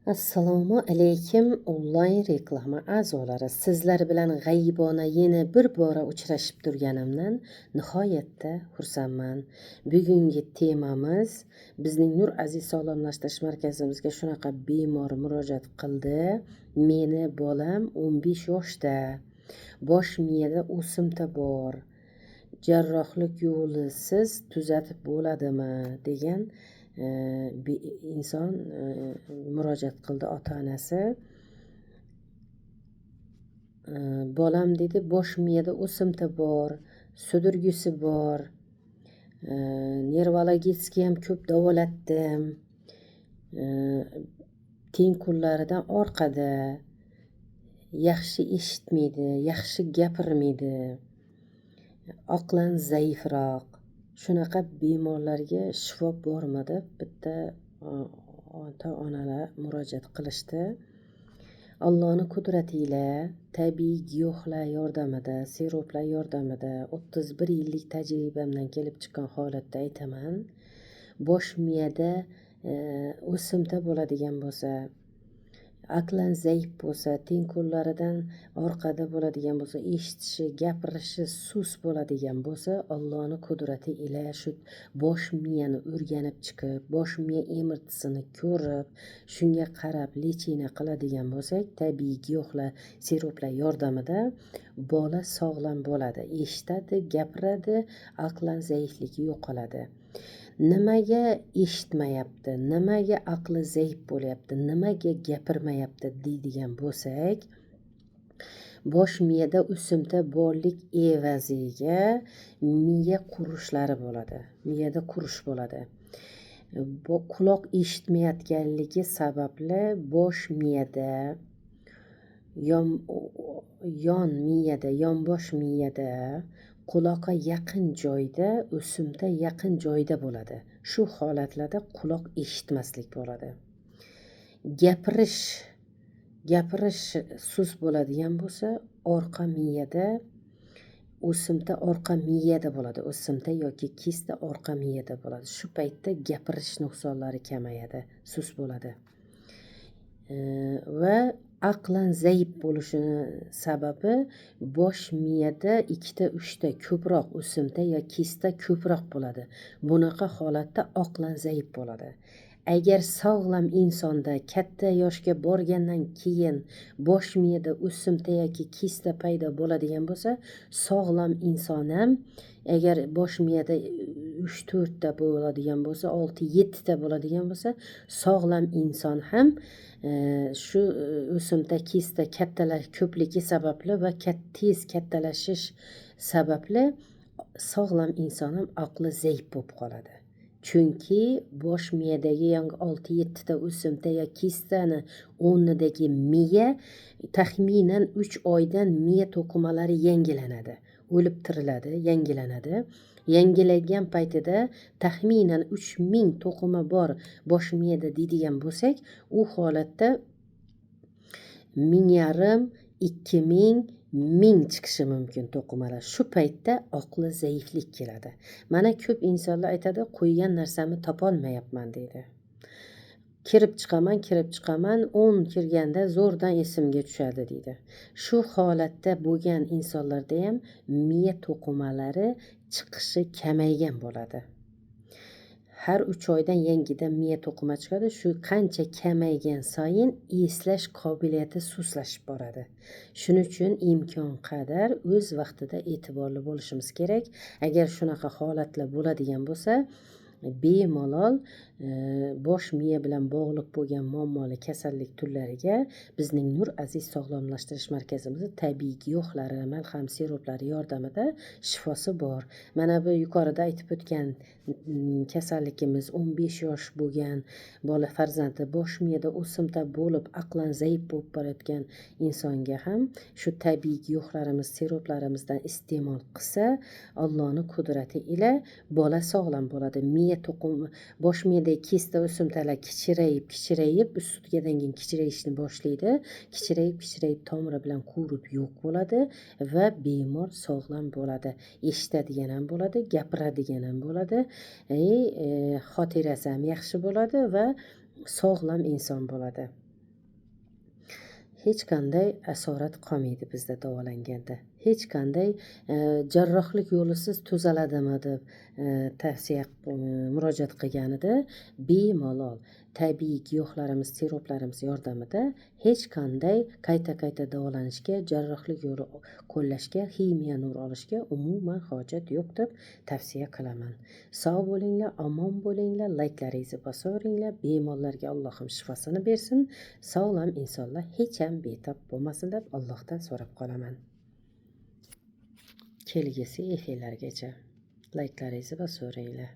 Assalomu alaykum onlayn reklama a'zolari. Sizlar bilan g'aybona yana bir bora uchrashib turganimdan nihoyatda xursandman. Bugungi temamiz bizning Nur Aziz sog'lomlashtirish markazimizga shunaqa bemor murojaat qildi. Meni bolam 15 yoshda. Bosh miyada o'simta bor. Jarrohlik yo'lisiz tuzatib bo'ladimi degan bir inson murojaat qildi ota-onasi. Bolam dedi, bosh miyada o'simta bor, sudirgisi bor. Nervologический ham ko'p davolatdim. Teng qo'llaridan orqada. Yaxshi eshitmaydi, yaxshi gapirmaydi. Aqlan zaifroq. Shunaqa bemorlarga shifo bormi deb bitta ota-onalar murojaat qilishdi. Allohning qudrati ila tabiiy giyohlar yordamida, siroplar yordamida 31 yillik tajribamdan kelib chiqqan holatda aytaman. Bosh miyada o'simta bo'ladigan bo'lsa, aqlan zaif bo'lsa, teng qo'llaridan orqada bo'ladigan bo'lsa, eshitishi, gapirishi sus bo'ladigan bo'lsa, Allohning qudrati ila shu bosh miyani o'rganib chiqib, bosh miya emirtisini ko'rib, shunga qarab lechina qiladigan bo'lsak, tabiiy giyohlar, siroplar yordamida bola sog'lom bo'ladi, eshitadi, gapiradi, aqlan zaifligi yo'qoladi. Nimaga eshitmayapti, nimaga aqli zaif bo'lyapti, nimaga gapirmayapti deydigan bo'lsak, bosh miyada o'simta borlik evaziga miya qurishlari bo'ladi. Miyada qurish bo'ladi. Bu quloq eshitmayotganligi sababli bosh miyada yonbosh miyada quloqqa yaqin joyda o'simta yaqin joyda bo'ladi. Shu holatlarda quloq eshitmaslik bo'ladi. Gapirish sus bo'ladigan bo'lsa, orqa miyada o'simta orqa miyada bo'ladi. O'simta yoki kista orqa miyada bo'ladi. Shu paytda gapirish nuqsonlari kamayadi, sus bo'ladi. Va aqlan zaif bo'lishini sababi bosh miyada 2-3 ta ko'proq o'simta yoki kista ko'proq bo'ladi. Bunaqa holatda aqlan zaif bo'ladi. Agar sog'lom insonda katta yoshga borgandan keyin bosh miyada o'simta yoki kista paydo bo'ladigan bo'lsa, sog'lom inson ham agar bosh miyada 3-4 ta bo'ladigan bo'lsa, 6-7 ta bo'ladigan bo'lsa, sog'lom inson ham shu o'simta kista kattalash ko'pligi sababli va tez kattalashish sababli sog'lom inson ham aqli zaif bo'lib qoladi. Chunki bosh miyadagi 6-7 ta o'simta yoki kistani o'rnidagi miya taxminan 3 oydan miya to'qimalari yangilanadi. O'lib tiriladi, yangilanadi. Yangilangan paytida taxminan 3000 to'qima bor bosh miyada deydigan bo'lsak, u holatda 1500, 2000 chiqishi mumkin to'qimalar. Shu paytda aqli zaiflik keladi. Mana ko'p insonlar aytadi, qo'ygan narsamni topolmayapman deydi. Kirib chiqaman, 10 kirganda zo'rdan esimga tushadi deydi. Shu holatda bo'lgan insonlarda ham miya to'qimalari chiqishi kamaygan bo'ladi. Har 3 oydan yangidan miya to'qima chiqadi. Shu qancha kamaygan sayin eslash qobiliyati suslashib boradi. Shuning uchun imkon qadar o'z vaqtida e'tiborli bo'lishimiz kerak. Agar shunaqa holatlar bo'ladigan bo'lsa, bemalol bosh miya bilan bog'liq bo'lgan muammoli kasallik turlariga bizning Nur Aziz sog'lomlashtirish markazimizda tabiiy giyohlari, malham siroplari yordamida shifosi bor. Mana bu yuqorida aytib o'tgan kasalligimiz 15 yosh bo'lgan bola farzandi bosh miyada o'simta bo'lib, aqlan zaif bo'lib borayotgan insonga ham shu tabiiy giyohlarimiz, siroplarimizdan iste'mol qilsa, Allohning qudrati ila bola sog'lom bo'ladi. Miya to'qimi, bosh miyadagi kista o'simtalar kichrayib, sutkadan keyin kichrayishni boshlaydi. Kichrayib tomiri bilan qurib yo'q bo'ladi va bemor sog'lom bo'ladi. Eshitadigan ham bo'ladi, gapiradigan ham bo'ladi. Xotirasi ham yaxshi bo'ladi va sog'lom inson bo'ladi. hech qanday asorat qolmaydi bizda davolanganda. Hech qanday jarrohlik yo'lisiz tuzaladimi deb tavsiya murojaat qilganida bemalol tabiiy giyohlarimiz, siruplarimiz yordamida hech qanday qayta davolanishga, jarrohlik yo'li qo'llashga, ximiya nur olishga umuman hojat yo'q deb tavsiya qilaman. Sog' bo'linglar, omon bo'linglar, layklaringizni bosaveringlar. Bemorlarga Allohim shifosini bersin. Sog'lom insonlar hech ham betob bo'lmasin deb Allohdan so'rab qolaman. Kelgusi efirlargacha layklaringizni bosaveringlar.